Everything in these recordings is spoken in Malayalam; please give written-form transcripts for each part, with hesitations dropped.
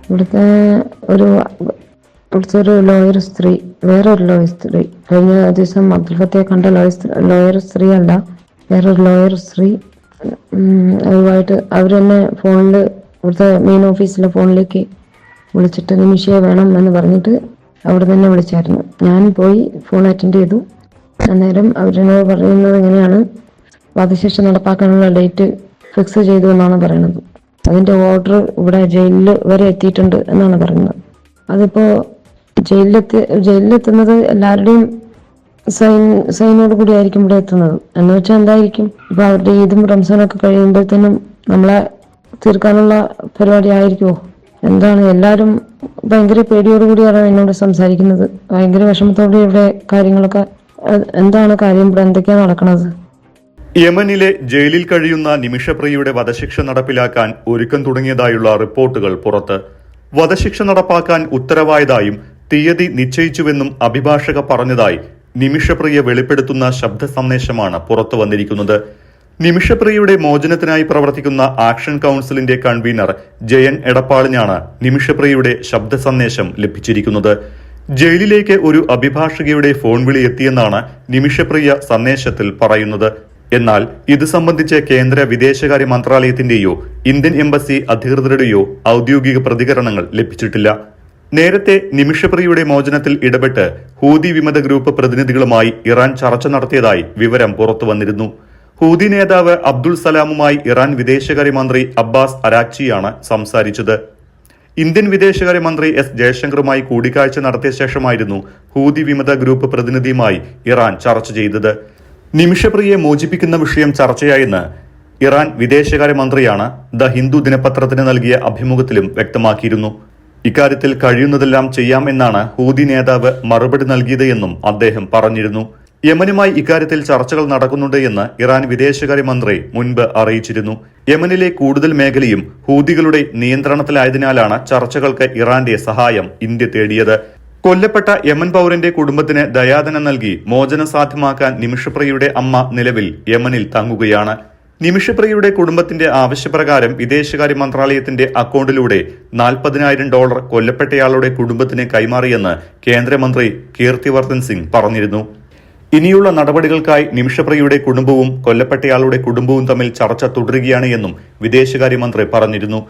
ഇവിടുത്തെ ഒരു ലോയർ സ്ത്രീ, വേറൊരു ലോയർ സ്ത്രീ, കഴിഞ്ഞ ദിവസം അബ്ദുൽ ഫത്തയെ കണ്ട ലോയർ സ്ത്രീ അല്ല, വേറൊരു ലോയർ സ്ത്രീ അതുമായിട്ട് അവർ തന്നെ ഫോണിൽ ഇവിടുത്തെ മെയിൻ ഓഫീസിലെ ഫോണിലേക്ക് വിളിച്ചിട്ട് നിമിഷയെ വേണം എന്ന് പറഞ്ഞിട്ട് അവിടെ തന്നെ വിളിച്ചായിരുന്നു. ഞാൻ പോയി ഫോൺ അറ്റൻഡ് ചെയ്തു. അന്നേരം അവരെന്നോട് പറയുന്നത് എങ്ങനെയാണ്, വധശിക്ഷ നടപ്പാക്കാനുള്ള ഡേറ്റ് ഫിക്സ് ചെയ്തു എന്നാണ് പറയുന്നത്. അതിന്റെ ഓർഡർ ഇവിടെ ജയിലിൽ വരെ എത്തിയിട്ടുണ്ട് എന്നാണ് പറയുന്നത്. അതിപ്പോ ജയിലിലെത്തുന്നത് എല്ലാവരുടെയും സൈനോട് കൂടി ആയിരിക്കും ഇവിടെ എത്തുന്നത്. എന്ന് വെച്ചാൽ എന്തായിരിക്കും, ഇപ്പൊ അവരുടെ ഈദും റംസാനൊക്കെ കഴിയുമ്പോഴത്തേനും നമ്മളെ തീർക്കാനുള്ള പരിപാടി ആയിരിക്കുമോ? എന്താണ്, എല്ലാവരും ഭയങ്കര പേടിയോടുകൂടിയാണ് എന്നോട് സംസാരിക്കുന്നത്. ഭയങ്കര വിഷമത്തോടെ ഇവിടെ കാര്യങ്ങളൊക്കെ, എന്താണ് കാര്യം, ഇവിടെ എന്തൊക്കെയാണ് നടക്കുന്നത്? യമനിലെ ജയിലിൽ കഴിയുന്ന നിമിഷപ്രിയയുടെ വധശിക്ഷ നടപ്പിലാക്കാൻ ഒരുക്കം തുടങ്ങിയതായുള്ള റിപ്പോർട്ടുകൾ പുറത്ത്. വധശിക്ഷ നടപ്പാക്കാൻ ഉത്തരവായതായും തീയതി നിശ്ചയിച്ചുവെന്നും അഭിഭാഷക പറഞ്ഞതായി നിമിഷപ്രിയ വെളിപ്പെടുത്തുന്ന ശബ്ദ സന്ദേശമാണ് പുറത്തു വന്നിരിക്കുന്നത്. നിമിഷപ്രിയയുടെ മോചനത്തിനായി പ്രവർത്തിക്കുന്ന ആക്ഷൻ കൗൺസിലിന്റെ കൺവീനർ ജയൻ എടപ്പാളിനാണ് നിമിഷപ്രിയയുടെ ശബ്ദ സന്ദേശം ലഭിച്ചിരിക്കുന്നത്. ജയിലിലേക്ക് ഒരു അഭിഭാഷകയുടെ ഫോൺ വിളി എത്തിയെന്നാണ് നിമിഷപ്രിയ സന്ദേശത്തിൽ പറയുന്നത്. എന്നാൽ ഇത് സംബന്ധിച്ച് കേന്ദ്ര വിദേശകാര്യ മന്ത്രാലയത്തിന്റെയോ ഇന്ത്യൻ എംബസി അധികൃതരുടെയോ ഔദ്യോഗിക പ്രതികരണങ്ങൾ ലഭിച്ചിട്ടില്ല. നേരത്തെ നിമിഷപ്രിയയുടെ മോചനത്തിൽ ഇടപെട്ട് ഹൂതി വിമത ഗ്രൂപ്പ് പ്രതിനിധികളുമായി ഇറാൻ ചർച്ച നടത്തിയതായി വിവരം പുറത്തുവന്നിരുന്നു. ഹൂതി നേതാവ് അബ്ദുൾ സലാമുമായി ഇറാൻ വിദേശകാര്യമന്ത്രി അബ്ബാസ് അരാക്ചിയാണ് സംസാരിച്ചത്. ഇന്ത്യൻ വിദേശകാര്യമന്ത്രി എസ് ജയശങ്കറുമായി കൂടിക്കാഴ്ച നടത്തിയ ശേഷമായിരുന്നു ഹൂതി വിമത ഗ്രൂപ്പ് പ്രതിനിധിയുമായി ഇറാൻ ചർച്ച ചെയ്തത്. നിമിഷപ്രിയയെ മോചിപ്പിക്കുന്ന വിഷയം ചർച്ചയായെന്ന് ഇറാൻ വിദേശകാര്യമന്ത്രിയാണ് ദ ഹിന്ദു ദിനപത്രത്തിന് നൽകിയ അഭിമുഖത്തിലും വ്യക്തമാക്കിയിരുന്നു. ഇക്കാര്യത്തിൽ കഴിയുന്നതെല്ലാം ചെയ്യാമെന്നാണ് ഹൂതി നേതാവ് മറുപടി നൽകിയത് എന്നും അദ്ദേഹം പറഞ്ഞിരുന്നു. യമനുമായി ഇക്കാര്യത്തിൽ ചർച്ചകൾ നടക്കുന്നുണ്ട് എന്ന് ഇറാൻ വിദേശകാര്യമന്ത്രി മുൻപ് അറിയിച്ചിരുന്നു. യമനിലെ കൂടുതൽ മേഖലയും ഹൂതികളുടെ നിയന്ത്രണത്തിലായതിനാലാണ് ചർച്ചകൾക്ക് ഇറാന്റെ സഹായം ഇന്ത്യ തേടിയത്. കൊല്ലപ്പെട്ട യമൻ പൗരന്റെ കുടുംബത്തിന് ദയാധനം നൽകി മോചനം സാധ്യമാക്കാൻ നിമിഷപ്രിയയുടെ അമ്മ നിലവിൽ യമനിൽ തങ്ങുകയാണ്. നിമിഷപ്രിയയുടെ കുടുംബത്തിന്റെ ആവശ്യപ്രകാരം വിദേശകാര്യ മന്ത്രാലയത്തിന്റെ അക്കൗണ്ടിലൂടെ $40,000 കൊല്ലപ്പെട്ടയാളുടെ കുടുംബത്തിന് കൈമാറിയെന്ന് കേന്ദ്രമന്ത്രി കീർത്തിവർദ്ധൻ സിംഗ് പറഞ്ഞിരുന്നു. ഇനിയുള്ള നടപടികൾക്കായി നിമിഷപ്രിയയുടെ കുടുംബവും കൊല്ലപ്പെട്ടയാളുടെ കുടുംബവും തമ്മിൽ ചർച്ച തുടരുകയാണ് എന്നും വിദേശകാര്യമന്ത്രി പറഞ്ഞിരുന്നു.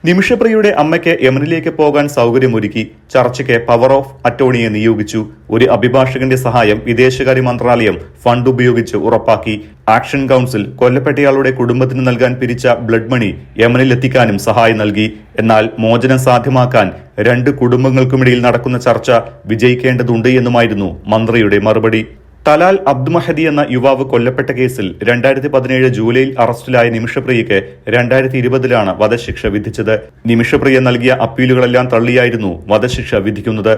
നിമിഷപ്രിയയുടെ അമ്മയ്ക്ക് യമനിലേക്ക് പോകാൻ സൗകര്യമൊരുക്കി. ചർച്ചയ്ക്ക് പവർ ഓഫ് അറ്റോർണിയെ നിയോഗിച്ചു. ഒരു അഭിഭാഷകന്റെ സഹായം വിദേശകാര്യ മന്ത്രാലയം ഫണ്ട് ഉപയോഗിച്ച് ഉറപ്പാക്കി. ആക്ഷൻ കൗൺസിൽ കൊല്ലപ്പെട്ടയാളുടെ കുടുംബത്തിന് നൽകാൻ പിരിച്ച ബ്ലഡ് മണി യമനിലെത്തിക്കാനും സഹായം നൽകി. എന്നാൽ മോചനം സാധ്യമാക്കാൻ രണ്ട് കുടുംബങ്ങൾക്കുമിടയിൽ നടക്കുന്ന ചർച്ച വിജയിക്കേണ്ടതുണ്ട് എന്നുമായിരുന്നു മന്ത്രിയുടെ മറുപടി. തലാൽ അബ്ദുമഹദി എന്ന യുവാവ് കൊല്ലപ്പെട്ട കേസിൽ 2017 ജൂലൈയിൽ അറസ്റ്റിലായ നിമിഷപ്രിയയ്ക്ക് 2020 വധശിക്ഷ വിധിച്ചത്. നിമിഷപ്രിയ നൽകിയ അപ്പീലുകളെല്ലാം തള്ളിയായിരുന്നു വധശിക്ഷ വിധിക്കുന്നത്.